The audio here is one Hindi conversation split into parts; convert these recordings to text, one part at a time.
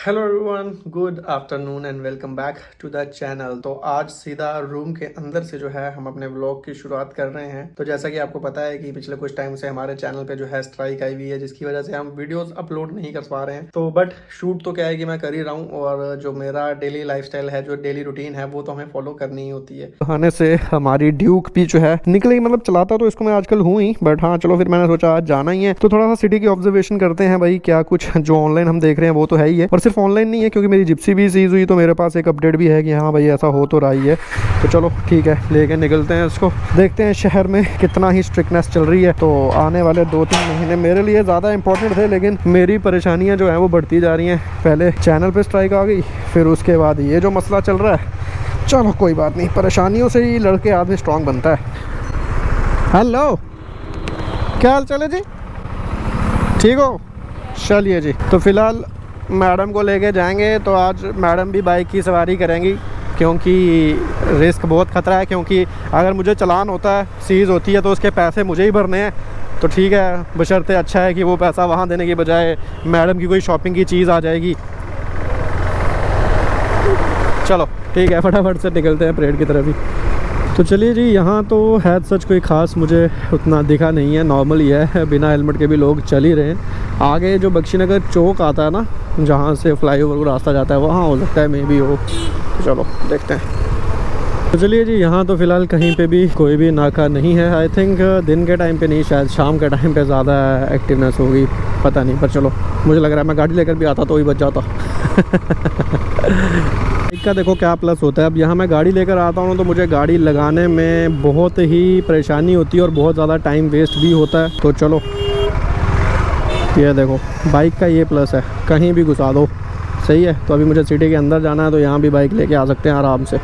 Hello everyone, good afternoon and welcome back to the channel. तो आज सीधा रूम के अंदर से जो है हम अपने व्लॉग की शुरुआत कर रहे हैं। तो जैसा कि आपको पता है कि पिछले कुछ टाइम से हमारे चैनल पे जो है स्ट्राइक आई हुई है, जिसकी वजह से हम वीडियोस अपलोड नहीं कर पा रहे हैं। तो बट शूट तो क्या है कि मैं कर ही रहा हूँ, और जो मेरा डेली लाइफस्टाइल है, जो डेली रूटीन है, वो तो हमें फॉलो करनी ही होती है। आने से हमारी ड्यूक भी जो है निकली, मतलब चलाता तो इसको मैं आजकल हूँ ही, बट हाँ चलो फिर मैंने सोचा आज जाना ही है तो थोड़ा सा सिटी की ऑब्जर्वेशन करते हैं भाई। क्या कुछ जो ऑनलाइन हम देख रहे हैं वो तो है ही है, और सिर्फ ऑनलाइन नहीं है, क्योंकि मेरी जिप्सी भी सीज हुई तो मेरे पास एक अपडेट भी है कि हाँ भाई ऐसा हो तो रहा ही है। तो चलो ठीक है, लेके निकलते हैं इसको, देखते हैं शहर में कितना ही स्ट्रिक्टनेस चल रही है। तो आने वाले 2-3 महीने मेरे लिए ज़्यादा इंपॉर्टेंट थे, लेकिन मेरी परेशानियाँ जो हैं वो बढ़ती जा रही हैं। पहले चैनल पे स्ट्राइक आ गई, फिर उसके बाद ये जो मसला चल रहा है। चलो कोई बात नहीं, परेशानियों से ही लड़के आदमी स्ट्रॉन्ग बनता है। हेलो, क्या हाल चाल है जी? ठीक हो? चलिए जी। तो फिलहाल मैडम को लेके जाएंगे। तो आज मैडम भी बाइक की सवारी करेंगी, क्योंकि रिस्क बहुत ख़तरा है। क्योंकि अगर मुझे चलान होता है, सीज़ होती है, तो उसके पैसे मुझे ही भरने हैं। तो ठीक है, बशर्ते अच्छा है कि वो पैसा वहाँ देने की बजाय मैडम की कोई शॉपिंग की चीज़ आ जाएगी। चलो ठीक है, फटाफट से निकलते हैं परेड की तरफ ही। तो चलिए जी, यहाँ तो है सच कोई ख़ास मुझे उतना दिखा नहीं है, नॉर्मल ही है, बिना हेलमेट के भी लोग चल ही रहे हैं। आगे जो बख्शीनगर चौक आता है ना, जहाँ से फ्लाईओवर को रास्ता जाता है, वहाँ हो सकता है मे भी हो। तो चलो देखते हैं। तो चलिए जी, यहाँ तो फ़िलहाल कहीं पे भी कोई भी नाका नहीं है। आई थिंक दिन के टाइम पे नहीं, शायद शाम के टाइम पे ज़्यादा एक्टिवनेस होगी, पता नहीं। पर चलो, मुझे लग रहा है मैं गाड़ी लेकर भी आता तो ही बच जाता। का देखो क्या प्लस होता है, अब यहाँ मैं गाड़ी लेकर आता हूँ तो मुझे गाड़ी लगाने में बहुत ही परेशानी होती है और बहुत ज़्यादा टाइम वेस्ट भी होता है। तो चलो, ये देखो बाइक का ये प्लस है, कहीं भी घुसा दो, सही है। तो अभी मुझे सिटी के अंदर जाना है, तो यहाँ भी बाइक लेके आ सकते हैं आराम से।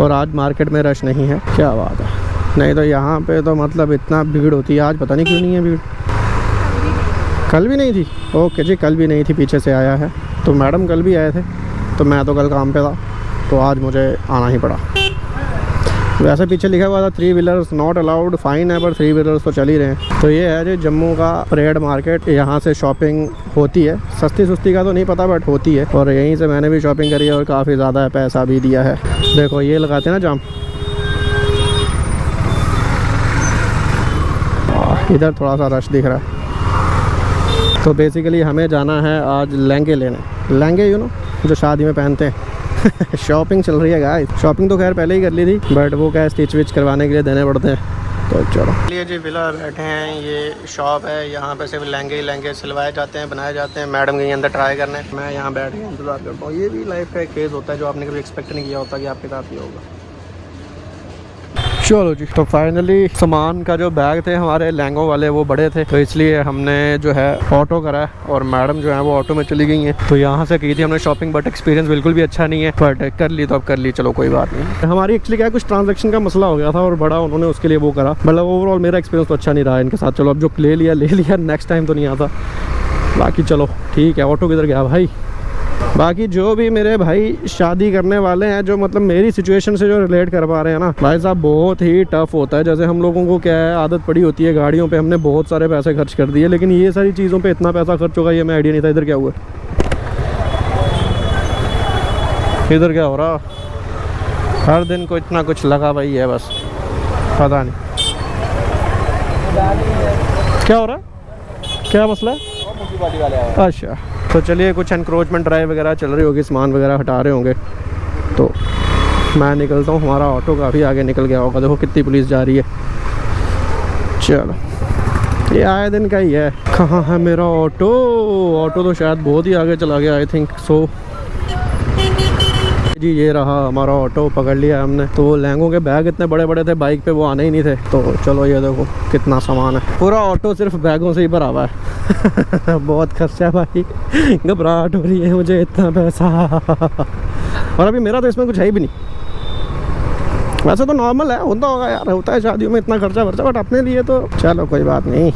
और आज मार्केट में रश नहीं है, क्या बात है। नहीं तो यहाँ पे तो मतलब इतना भीड़ होती है, आज पता नहीं क्यों नहीं है भीड़। कल भी नहीं थी? ओके जी, कल भी नहीं थी, पीछे से आया है। तो मैडम कल भी आए थे, तो मैं तो कल काम पे था, तो आज मुझे आना ही पड़ा। वैसे पीछे लिखा हुआ था 3 व्हीलर्स नॉट अलाउड, फाइन है, पर 3 व्हीलर्स तो चल ही रहे हैं। तो ये है जो जम्मू का परेड मार्केट, यहाँ से शॉपिंग होती है। सस्ती सुस्ती का तो नहीं पता, बट होती है। और यहीं से मैंने भी शॉपिंग करी है और काफ़ी ज़्यादा पैसा भी दिया है। देखो ये लगाते हैं ना जाम, इधर थोड़ा सा रश दिख रहा है। तो बेसिकली हमें जाना है आज लहंगे लेने, लहंगे यू नो जो शादी में पहनते हैं। शॉपिंग चल रही है गाइस। शॉपिंग तो खैर पहले ही कर ली थी, बट वो क्या स्टिच विच करवाने के लिए देने पड़ते हैं। तो चलो चलिए जी, फिलहाल बैठे हैं, ये शॉप है, यहाँ पे सिर्फ लहंगे ही लहंगे सिलवाए जाते हैं, बनाए जाते हैं। मैडम गई अंदर ट्राई करने, मैं यहाँ बैठ के इंतजार करता हूँ। ये भी लाइफ का एक फेज़ होता है जो आपने कभी एक्सपेक्ट नहीं किया होता कि आपके साथ ही होगा। चलो जी, तो फाइनली सामान का जो बैग थे हमारे लहंगों वाले, वो बड़े थे, तो इसलिए हमने जो है ऑटो करा है, और मैडम जो है वो ऑटो में चली गई हैं। तो यहाँ से की थी हमने शॉपिंग, बट एक्सपीरियंस बिल्कुल भी अच्छा नहीं है, बट कर ली तो अब कर ली, चलो कोई बात नहीं। हमारी एक्चुअली क्या है, कुछ ट्रांजेक्शन का मसला हो गया था और बड़ा उन्होंने उसके लिए वो करा, मतलब ओवरऑल मेरा एक्सपीरियंस तो अच्छा नहीं रहा इनके साथ। चलो अब जो ले लिया, नेक्स्ट टाइम तो नहीं आता। बाकी चलो ठीक है, ऑटो किधर गया भाई। बाकी जो भी मेरे भाई शादी करने वाले हैं, जो मतलब मेरी सिचुएशन से जो रिलेट कर पा रहे हैं ना भाई साहब, बहुत ही टफ होता है। जैसे हम लोगों को क्या है, आदत पड़ी होती है गाड़ियों पे, हमने बहुत सारे पैसे खर्च कर दिए, लेकिन ये सारी चीज़ों पे इतना पैसा खर्च होगा ये मैं आइडिया नहीं था। इधर क्या हुआ, इधर क्या हो रहा? हर दिन को इतना कुछ लगा भाई है, बस पता नहीं क्या हो रहा, क्या मसला है। अच्छा, तो चलिए कुछ एनक्रोचमेंट ड्राइव वगैरह चल रही होगी, सामान वगैरह हटा रहे होंगे। तो मैं निकलता हूँ, हमारा ऑटो काफ़ी आगे निकल गया होगा, देखो कितनी पुलिस जा रही है। चलो, ये आए दिन का ही है। कहाँ है मेरा ऑटो? ऑटो तो शायद बहुत ही आगे चला गया, आई थिंक सो। जी ये रहा हमारा ऑटो, पकड़ लिया हमने। तो वो लहंगों के बैग इतने बड़े बड़े थे, बाइक पे वो आने ही नहीं थे। तो चलो ये देखो कितना सामान है, पूरा ऑटो सिर्फ बैगों से ही भरा हुआ है। बहुत खर्चा है भाई, घबराहट हो रही है मुझे, इतना पैसा। और अभी मेरा तो इसमें कुछ है ही भी नहीं। वैसे तो नॉर्मल है, होता होगा यार, होता है शादियों में इतना खर्चा वर्चा, बट अपने लिए तो चलो कोई बात नहीं।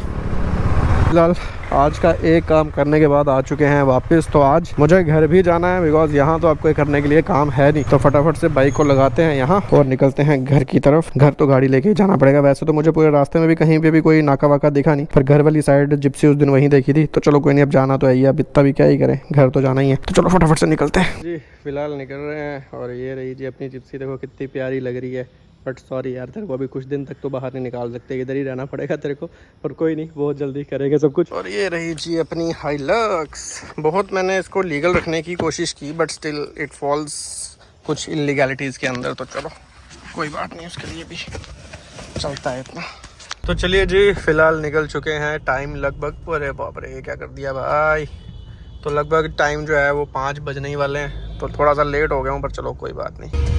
फिलहाल आज का एक काम करने के बाद आ चुके हैं वापस। तो आज मुझे घर भी जाना है बिकॉज यहाँ तो आपको करने के लिए काम है नहीं। तो फटाफट से बाइक को लगाते हैं यहाँ और निकलते हैं घर की तरफ। घर तो गाड़ी लेके ही जाना पड़ेगा। वैसे तो मुझे पूरे रास्ते में भी कहीं पे भी कोई नाका वाका दिखा नहीं, पर घर वाली साइड जिप्सी उस दिन वहीं देखी थी। तो चलो कोई नहीं, अब जाना तो है ही, अब इतना भी क्या ही करें, घर तो जाना ही है। तो चलो फटाफट से निकलते हैं जी। फिलहाल निकल रहे हैं और ये रही जी अपनी जिप्सी, देखो कितनी प्यारी लग रही है। बट सॉरी यार, तेरे को अभी कुछ दिन तक तो बाहर नहीं निकाल सकते, इधर ही रहना पड़ेगा तेरे को। और कोई नहीं, बहुत जल्दी करेंगे सब कुछ। और ये रही जी अपनी हाइलक्स। बहुत मैंने इसको लीगल रखने की कोशिश की बट स्टिल इट फॉल्स कुछ इलीगैलिटीज़ के अंदर। तो चलो कोई बात नहीं, उसके लिए भी चलता है इतना। तो चलिए जी, फ़िलहाल निकल चुके हैं। टाइम लगभग, अरे बाप रे ये क्या कर दिया भाई। तो लगभग टाइम जो है वो 5 बजने ही वाले हैं। तो थोड़ा सा लेट हो गया हूँ, पर चलो कोई बात नहीं।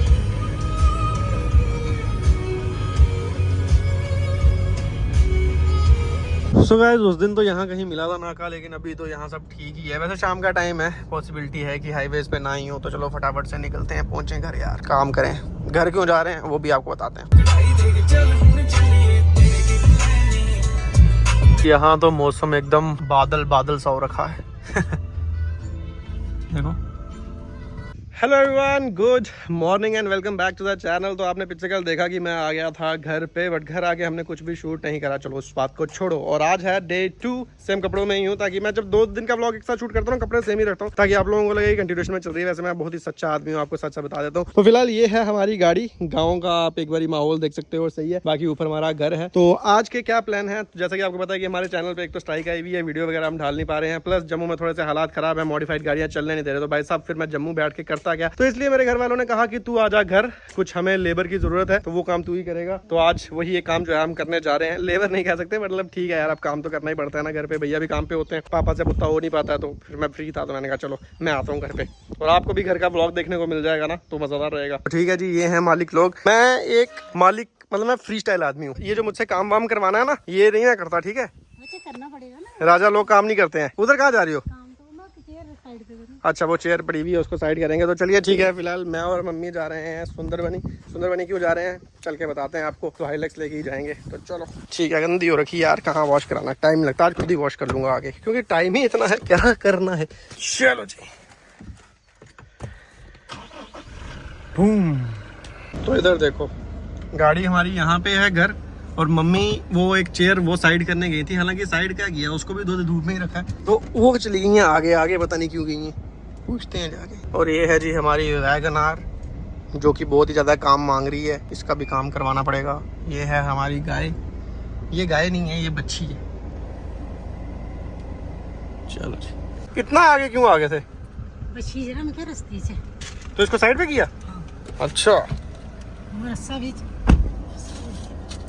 सो गाइस, उस दिन तो यहाँ कहीं मिला था नाका, लेकिन अभी तो यहाँ सब ठीक ही है। वैसे शाम का टाइम है, पॉसिबिलिटी है कि हाईवेज पे ना ही हो। तो चलो फटाफट से निकलते हैं, पहुँचे घर यार। काम करें, घर क्यों जा रहे हैं वो भी आपको बताते हैं। यहाँ तो मौसम एकदम बादल बादल सा हो रखा है। देखो। Hello everyone, good morning and welcome back to the channel. तो आपने पिछले कल देखा कि मैं आ गया था घर पे, बट घर आके हमने कुछ भी शूट नहीं करा। चलो उस बात को छोड़ो। और आज है डे 2, सेम कपड़ों में ही हूँ, ताकि मैं जब 2 दिन का व्लॉग एक साथ शूट करता हूँ कपड़े सेम ही रखता हूँ, ताकि आप लोगों को लगे कंटिन्यूएशन में चल रही है। वैसे मैं बहुत ही सच्चा आदमी हूँ, आपको सच्चा बता देता हूँ। तो फिलहाल ये है हमारी गाड़ी। गाँव का आप एक बारी माहौल देख सकते हो, सही है। बाकी ऊपर हमारा घर है। तो आज के क्या प्लान है, जैसा कि आपको पता है कि हमारे चैनल पे एक तो स्ट्राइक आई हुई है, वीडियो वगैरह हम डाल नहीं पा रहे हैं। प्लस जम्मू में थोड़े से हालात खराब है, मॉडिफाइड गाड़ियाँ चलने नहीं दे रहे। तो भाई साहब फिर मैं जम्मू बैठ के करता क्या। तो इसलिए मेरे घर वालों ने कहा कि तू आजा घर, कुछ हमें लेबर की जरूरत है, तो वो काम तू ही करेगा। तो आज वही एक काम जो है हम करने जा रहे हैं। लेबर नहीं कह सकते, मतलब ठीक है यार, अब काम तो करना ही पड़ता है ना। घर पे भैया भी काम पे होते हैं, पापा से उतना हो नहीं पाता है। तो फिर मैं फ्री था तो मैंने कहा चलो मैं आता हूँ घर पे, और आपको भी घर का ब्लॉग देखने को मिल जाएगा ना, तो मजेदार रहेगा। ठीक है जी, ये है मालिक लोग। मैं एक मालिक, मतलब मैं फ्री स्टाइल आदमी हूँ। ये जो मुझसे काम वाम करवाना है ना, ये नहीं मैं करता, ठीक है। करना पड़ेगा ना, राजा लोग काम नहीं करते हैं। उधर कहाँ जा रही हो? अच्छा, वो चेयर पड़ी हुई है, उसको साइड करेंगे। तो चलिए ठीक है, फिलहाल मैं और मम्मी जा रहे हैं सुंदरबनी। सुंदरबनी क्यों जा रहे हैं चल के बताते हैं आपको। तो हाइलक्स लेके ही जाएंगे। तो चलो ठीक है। गंदी हो रखी यार, कहाँ वॉश कराना, टाइम लगता है। आज खुद ही वॉश कर लूंगा आगे, क्योंकि टाइम ही इतना है, क्या करना है। चलो जी। तो इधर देखो, गाड़ी हमारी यहाँ पे है घर, और मम्मी वो एक चेयर वो साइड करने गई थी। हालांकि साइड क्या किया, उसको भी धूप में ही रखा है। तो वो चली गई हैं आगे आगे, पता नहीं क्यों गई हैं, पूछते हैं जाके। और ये है जी हमारी वैगनार, जो कि बहुत ही ज़्यादा काम मांग रही है, इसका भी काम करवाना पड़ेगा। ये है हमारी गाय। ये गाय नहीं है, ये बच्ची है। चलो जी। कितना आगे क्यों आगे थे? बच्ची जरा मैं क्या रास्ते से, तो इसको साइड पे किया। अच्छा,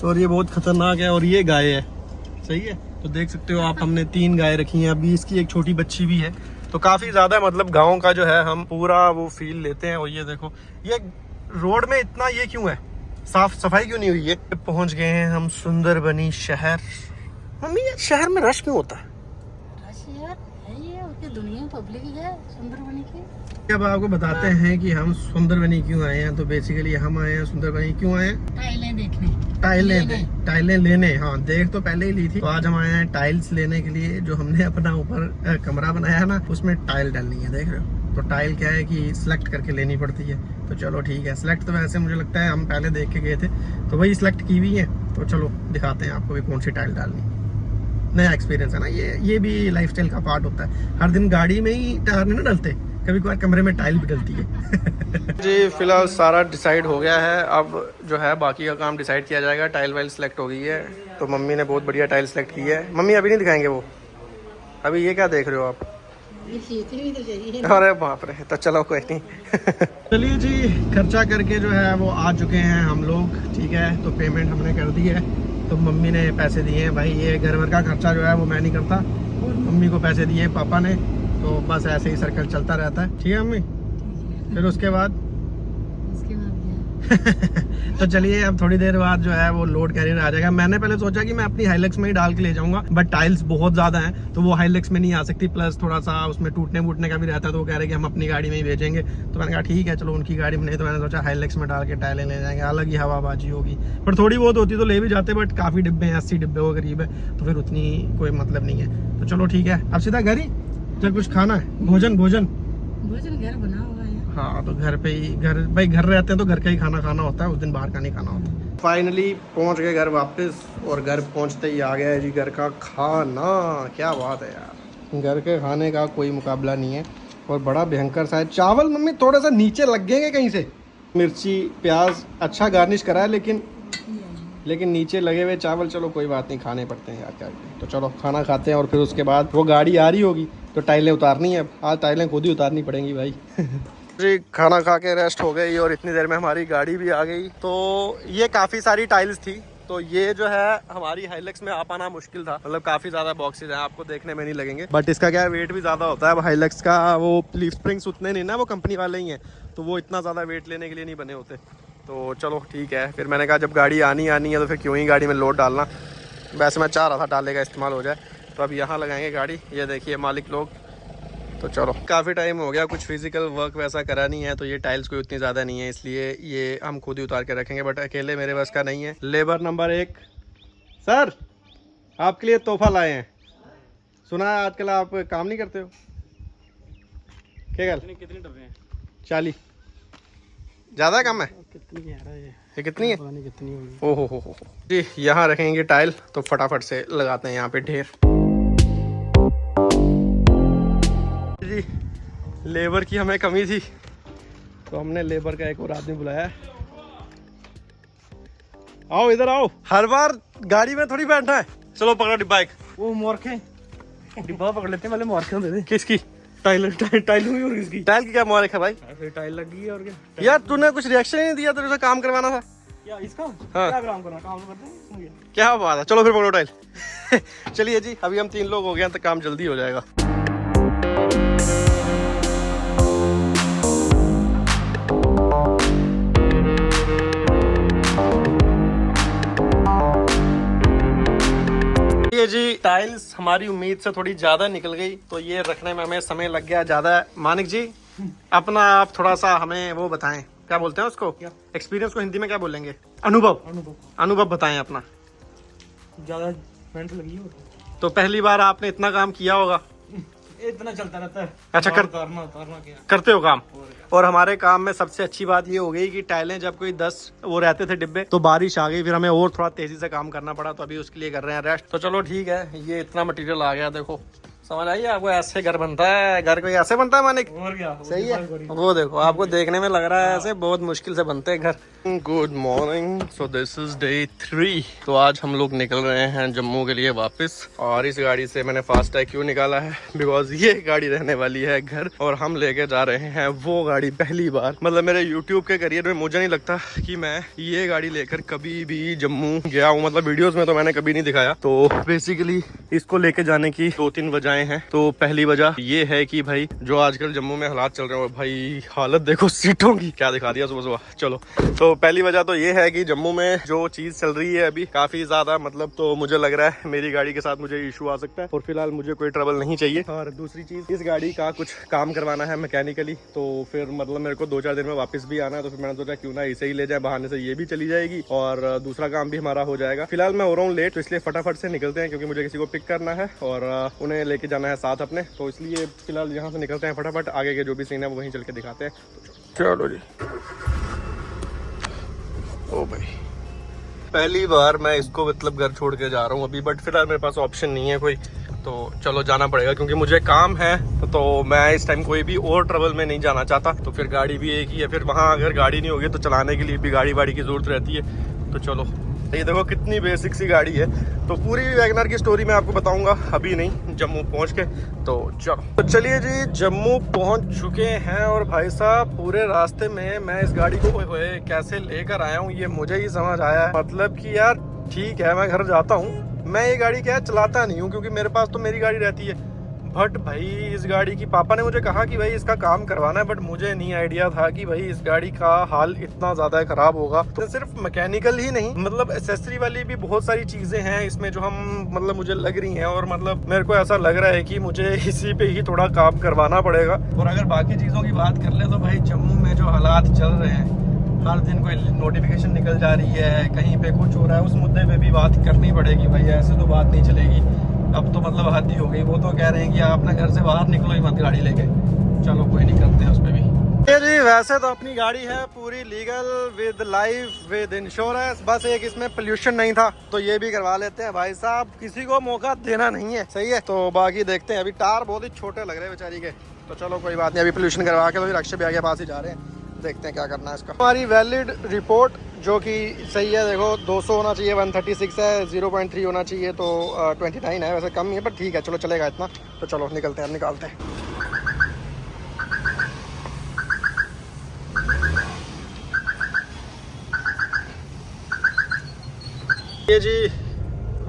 और ये बहुत खतरनाक है। और ये गाय है, सही है। तो देख सकते हो आप, हमने 3 गाय रखी हैं। अभी इसकी एक छोटी बच्ची भी है। तो काफी ज्यादा, मतलब गांव का जो है हम पूरा वो फील लेते हैं। और ये देखो, ये रोड में इतना ये क्यों है, साफ सफाई क्यों नहीं हुई है। पहुंच गए हैं हम सुंदरबनी शहर। मम्मी ये शहर में रश क्यों होता है? रश यार है, ये दुनिया पब्लिक है सुंदरबनी की। अब आपको बताते हैं कि हम सुंदरबनी क्यों आए हैं। तो बेसिकली हम आए हैं सुंदरबनी, क्यों आए हैं? टाइलें देखने, टाइलें लेने। हाँ, देख तो पहले ही ली थी। तो आज हम आए हैं टाइल्स लेने के लिए। जो हमने अपना ऊपर कमरा बनाया है ना, उसमें टाइल डालनी है, देख रहे हो। तो टाइल क्या है कि सिलेक्ट करके लेनी पड़ती है। तो चलो ठीक है, सिलेक्ट तो वैसे मुझे लगता है हम पहले देख के गए थे, तो वही सिलेक्ट की हुई है। तो चलो दिखाते हैं आपको भी कौन सी टाइल डालनी। नया एक्सपीरियंस है ना, ये भी लाइफस्टाइल का पार्ट होता है। हर दिन गाड़ी में ही टायर नहीं ना डलते, कभी कभार कमरे में टाइल भी डलती है। जी फिलहाल सारा डिसाइड हो गया है। अब जो है बाकी का काम डिसाइड किया जाएगा। टाइल वाइल सिलेक्ट हो गई है। तो मम्मी ने बहुत बढ़िया टाइल सिलेक्ट की है। मम्मी अभी नहीं दिखाएंगे वो, अभी ये क्या देख रहे हो आप? तो अरे बाप रे, तो चलो कोई नहीं। चलिए जी, खर्चा करके जो है वो आ चुके हैं हम लोग, ठीक है। तो पेमेंट हमने कर दी है। तो मम्मी ने पैसे दिए हैं। भाई ये घर भर का खर्चा जो है वो मैं नहीं करता, और मम्मी को पैसे दिए पापा ने। तो बस ऐसे ही सर्कल चलता रहता है, ठीक है मम्मी। फिर उसके बाद तो चलिए, अब थोड़ी देर बाद जो है वो लोड कैरियर आ जाएगा। मैंने पहले सोचा कि मैं अपनी हाइलक्स में ही डाल के ले जाऊंगा, बट टाइल्स बहुत ज्यादा हैं, तो वो हाइलक्स में नहीं आ सकती। प्लस थोड़ा सा उसमें टूटने वूटने का भी रहता है। तो वो कह रहे कि हम अपनी गाड़ी में ही भेजेंगे। तो मैंने कहा ठीक है चलो, उनकी गाड़ी में नहीं। तो मैंने सोचा हाइलक्स में डाल के टाइलें ले जाएंगे, अलग ही हवाबाजी होगी। पर थोड़ी बहुत होती तो ले भी जाते, बट काफी डिब्बे हैं, 80 डिब्बे वो करीब है, तो फिर उतनी कोई मतलब नहीं है। तो चलो ठीक है, अब सीधा घर ही जब कुछ खाना है, भोजन भोजन घर बना हुआ है। हाँ तो घर पे ही, घर भाई घर रहते हैं तो घर का ही खाना खाना होता है, उस दिन बाहर का नहीं खाना होता। फाइनली पहुंच गए घर वापस, और घर पहुंचते ही आ गया है जी घर का खाना। क्या बात है यार, घर के खाने का कोई मुकाबला नहीं है, और बड़ा भयंकर सा है। चावल मम्मी थोड़ा सा नीचे लग गए कहीं से, मिर्ची प्याज अच्छा गार्निश करा है, लेकिन नीचे लगे हुए चावल। चलो कोई बात नहीं, खाने पड़ते हैं यार, क्या करें। तो चलो खाना खाते हैं, और फिर उसके बाद वो गाड़ी आ रही होगी तो टाइलें उतारनी है। आज टाइलें खुद ही उतारनी पड़ेंगी भाई। जी खाना खा के रेस्ट हो गई, और इतनी देर में हमारी गाड़ी भी आ गई। तो ये काफ़ी सारी टाइल्स थी, तो ये जो है हमारी हाइलक्स में आ पाना मुश्किल था, मतलब काफ़ी ज़्यादा बॉक्सेज हैं, आपको देखने में नहीं लगेंगे, बट इसका क्या है वेट भी ज़्यादा होता है। अब हाइलक्स का वो लीफ स्प्रिंग्स उतने नहीं ना, वो कंपनी वाले ही हैं, तो वो इतना ज़्यादा वेट लेने के लिए नहीं बने होते। तो चलो ठीक है, फिर मैंने कहा जब गाड़ी आनी है तो फिर क्यों ही गाड़ी में लोड डालना। वैसे मैं चाह रहा था डाले का इस्तेमाल हो जाए, तो अब यहाँ लगाएंगे गाड़ी। ये देखिए मालिक लोग। तो चलो काफ़ी टाइम हो गया, कुछ फिजिकल वर्क वैसा करा नहीं है, तो ये टाइल्स कोई उतनी ज़्यादा नहीं है, इसलिए ये हम खुद ही उतार के रखेंगे, बट अकेले मेरे बस का नहीं है। लेबर नंबर 1 सर, आपके लिए तोहफा लाए हैं। सुना है आजकल आप काम नहीं करते हो, क्या गल? कितने डब्बे हैं? 40। ज़्यादा कम है? कितनी है ये कितनी है? कितनी होगी? ओहो हो जी, यहाँ रखेंगे टाइल, तो फटाफट से लगाते हैं यहाँ पे ढेर। जी लेबर की हमें कमी थी, तो हमने लेबर का एक और आदमी बुलाया। आओ इधर आओ, हर बार गाड़ी में थोड़ी बैठना है। चलो पकड़ो डिब्बा एक। वो मोरखे डिब्बा पकड़ लेते हैं, पहले मोरखे होते थे। किसकी? टाइल हुई और किसकी? टाइल की क्या मुबारक है भाई? फिर टाइल लग गई है और क्या यार तूने कुछ रिएक्शन नहीं दिया, तेरे से काम करवाना था। क्या इसका? हाँ। क्या काम करना, काम तो करते हैं। क्या बात है, चलो फिर पकड़ो टाइल। चलिए जी, अभी हम 3 लोग हो गए तो काम जल्दी हो जाएगा। ये जी टाइल्स हमारी उम्मीद से थोड़ी ज्यादा निकल गई, तो ये रखने में हमें समय लग गया ज्यादा। मानिक जी अपना आप थोड़ा सा हमें वो बताएं, क्या बोलते हैं उसको, एक्सपीरियंस को हिंदी में क्या बोलेंगे? अनुभव बताएं अपना। ज्यादा मेहनत लगी है, तो पहली बार आपने इतना काम किया होगा? इतना चलता रहता है। अच्छा उतारना क्या करते हो काम। और हमारे काम में सबसे अच्छी बात ये हो गई कि टाइलें जब कोई 10 वो रहते थे डिब्बे, तो बारिश आ गई, फिर हमें और थोड़ा तेजी से काम करना पड़ा, तो अभी उसके लिए कर रहे हैं रेस्ट। तो चलो ठीक है, ये इतना मटेरियल आ गया, देखो समझ आइए आपको, ऐसे घर बनता है, घर कोई ऐसे बनता है मानिक? और क्या सही है, वो देखो आपको देखने में लग रहा है ऐसे, बहुत मुश्किल से बनते हैं घर। Good morning, so this is day 3। तो आज हम लोग निकल रहे हैं जम्मू के लिए वापस, और इस गाड़ी से मैंने फास्ट टैग क्यों निकाला है, बिकॉज ये गाड़ी रहने वाली है घर, और हम लेके जा रहे हैं वो गाड़ी। पहली बार मतलब मेरे यूट्यूब के करियर में मुझे नहीं लगता कि मैं ये गाड़ी लेकर कभी भी जम्मू गया हूँ, मतलब वीडियोज में तो मैंने कभी नहीं दिखाया। तो बेसिकली इसको लेके जाने की 2-3 वजह हैं। तो पहली वजह ये है कि भाई जो आजकल जम्मू में हालात चल रहे हैं, भाई हालत देखो सीटों की, क्या दिखा दिया सुबह सुबह। चलो तो पहली वजह तो ये है कि जम्मू में जो चीज चल रही है अभी काफी ज्यादा, मतलब तो मुझे लग रहा है मेरी गाड़ी के साथ मुझे इशू आ सकता है, और फिलहाल मुझे कोई ट्रबल नहीं चाहिए। और दूसरी चीज, इस गाड़ी का कुछ काम करवाना है मैकेनिकली, तो फिर मतलब मेरे को 2-4 दिन में वापस भी आना है, तो फिर मैंने सोचा क्यों ना इसे ही ले जाए, बहाने से ये भी चली जाएगी और दूसरा काम भी हमारा हो जाएगा। फिलहाल मैं हो रहा हूँ लेट, तो इसलिए फटाफट से निकलते हैं, क्योंकि मुझे किसी को पिक करना है और उन्हें लेके जाना है साथ अपने, तो इसलिए फिलहाल यहाँ से निकलते हैं फटाफट। आगे के जो भी सीन है वो वहीं चल के दिखाते हैं। चलो जी। ओ भाई पहली बार मैं इसको मतलब घर छोड़ के जा रहा हूँ अभी, बट फिलहाल मेरे पास ऑप्शन नहीं है कोई, तो चलो जाना पड़ेगा, क्योंकि मुझे काम है। तो मैं इस टाइम कोई भी और ट्रबल में नहीं जाना चाहता, तो फिर गाड़ी भी एक ही है, फिर वहाँ अगर गाड़ी नहीं होगी तो चलाने के लिए भी गाड़ी वाड़ी की जरूरत रहती है। तो चलो, ये देखो कितनी बेसिक सी गाड़ी है। तो पूरी वैगनर की स्टोरी मैं आपको बताऊंगा अभी नहीं, जम्मू पहुंच के। तो चलो, तो चलिए जी, जम्मू पहुंच चुके हैं, और भाई साहब पूरे रास्ते में मैं इस गाड़ी को कैसे लेकर आया हूँ ये मुझे ही समझ आया है। मतलब कि यार ठीक है, मैं घर जाता हूँ, मैं ये गाड़ी क्या चलाता नहीं हूँ, क्योंकि मेरे पास तो मेरी गाड़ी रहती है, बट भाई इस गाड़ी की पापा ने मुझे कहा कि भाई इसका काम करवाना है, बट मुझे नहीं आइडिया था कि भाई इस गाड़ी का हाल इतना ज्यादा खराब होगा। तो सिर्फ मैकेनिकल ही नहीं, मतलब एसेसरी वाली भी बहुत सारी चीजें हैं इसमें जो हम मतलब मुझे लग रही हैं, और मतलब मेरे को ऐसा लग रहा है कि मुझे इसी पे ही थोड़ा काम करवाना पड़ेगा। और अगर बाकी चीजों की बात कर ले तो भाई जम्मू में जो हालात चल रहे हैं, हर दिन कोई नोटिफिकेशन निकल जा रही है, कहीं पे कुछ हो रहा है, उस मुद्दे पे भी बात करनी पड़ेगी भाई, ऐसे तो बात नहीं चलेगी। अब तो मतलब हद ही हो गई। वो तो कह रहे हैं कि आप अपने घर से बाहर निकलो ही मत गाड़ी लेके। चलो कोई नहीं, करते हैं उस पर भी। ये जी वैसे तो अपनी गाड़ी है पूरी legal with life with insurance, बस एक इसमें पोल्यूशन नहीं था तो ये भी करवा लेते हैं। भाई साहब किसी को मौका देना नहीं है, सही है। तो बाकी देखते हैं, अभी टायर बहुत ही छोटे लग रहे हैं बेचारी के, तो चलो कोई बात नहीं, अभी पोल्यूशन करवा के तो फिर अक्षय भैया के पास ही जा रहे हैं, देखते हैं क्या करना है इसका। हमारी वैलिड रिपोर्ट जो कि सही है, देखो 200 होना चाहिए, 136 है, 0.3 होना चाहिए, तो 29 है, वैसे कम ही है पर ठीक है, चलो चलेगा इतना। तो चलो निकलते हैं, निकालते हैं। ये जी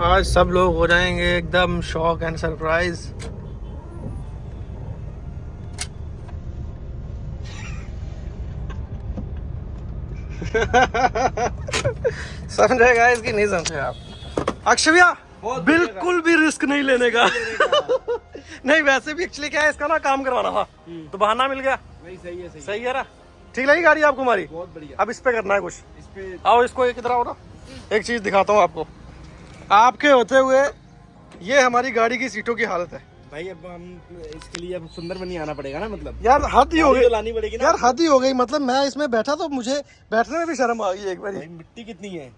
आज सब लोग हो जाएंगे एकदम शॉक एंड सरप्राइज। समझे गाइस कि नहीं समझे आप? अक्षय भैया बिल्कुल भी रिस्क नहीं लेने का। नहीं वैसे भी एक्चुअली क्या है, इसका ना काम करवाना था तो बहाना मिल गया। नहीं सही है, सही है ना, ठीक लगी गाड़ी आपको हमारी? बहुत बढ़िया। अब इस पे करना है कुछ, इस पे आओ इसको एक इधर आओ ना, एक चीज दिखाता हूँ आपको। आपके होते हुए ये हमारी गाड़ी की सीटों की हालत है भाई, अब हम इसके लिए अब सुंदरबनी आना पड़ेगा ना, मतलब यार हद ही हो गई, तो लानी पड़ेगी ना यार हद ही हो गई। मतलब मैं इसमें बैठा तो मुझे बैठने में भी शर्म आ गई एक बार। भाई मिट्टी कितनी है,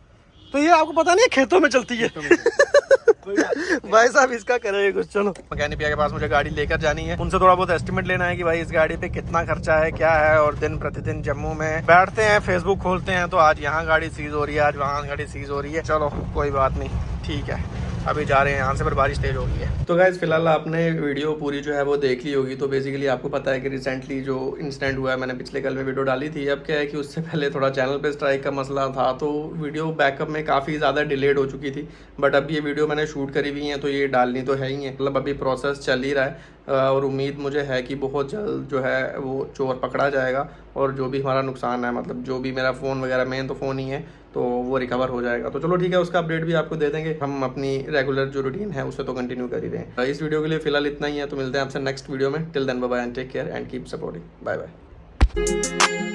तो ये आपको पता नहीं है खेतों में चलती है। कोई बात नहीं। भाई साहब इसका करेंगे कुछ। चलो मैकेनिक भैया के पास मुझे गाड़ी लेकर जानी है, उनसे थोड़ा बहुत एस्टिमेट लेना है कि भाई इस गाड़ी पे कितना खर्चा है, क्या है। और दिन प्रतिदिन जम्मू में बैठते हैं, फेसबुक खोलते हैं तो आज यहाँ गाड़ी सीज हो रही है, आज वहाँ गाड़ी सीज हो रही है। चलो कोई बात नहीं, ठीक है, अभी जा रहे हैं यहाँ से, पर बारिश तेज हो गई है। तो गाइस फिलहाल आपने वीडियो पूरी जो है वो देख ली होगी। तो बेसिकली आपको पता है कि रिसेंटली जो इंसिडेंट हुआ है, मैंने पिछले कल में वीडियो डाली थी। अब क्या है कि उससे पहले थोड़ा चैनल पे स्ट्राइक का मसला था, तो वीडियो बैकअप में काफ़ी ज़्यादा डिलेड हो चुकी थी। बट अब ये वीडियो मैंने शूट करी हुई है तो ये डालनी तो है ही है, मतलब अभी प्रोसेस चल ही रहा है। और उम्मीद मुझे है कि बहुत जल्द जो है वो चोर पकड़ा जाएगा और जो भी हमारा नुकसान है, मतलब जो भी मेरा फ़ोन वगैरह, मेन तो फ़ोन ही है, तो वो रिकवर हो जाएगा। तो चलो ठीक है, उसका अपडेट भी आपको दे देंगे। हम अपनी रेगुलर जो रूटीन है उसे तो कंटिन्यू कर ही रहे हैं। इस वीडियो के लिए फिलहाल इतना ही है, तो मिलते हैं आपसे नेक्स्ट वीडियो में। Till then bye bye and take care and keep supporting, bye bye.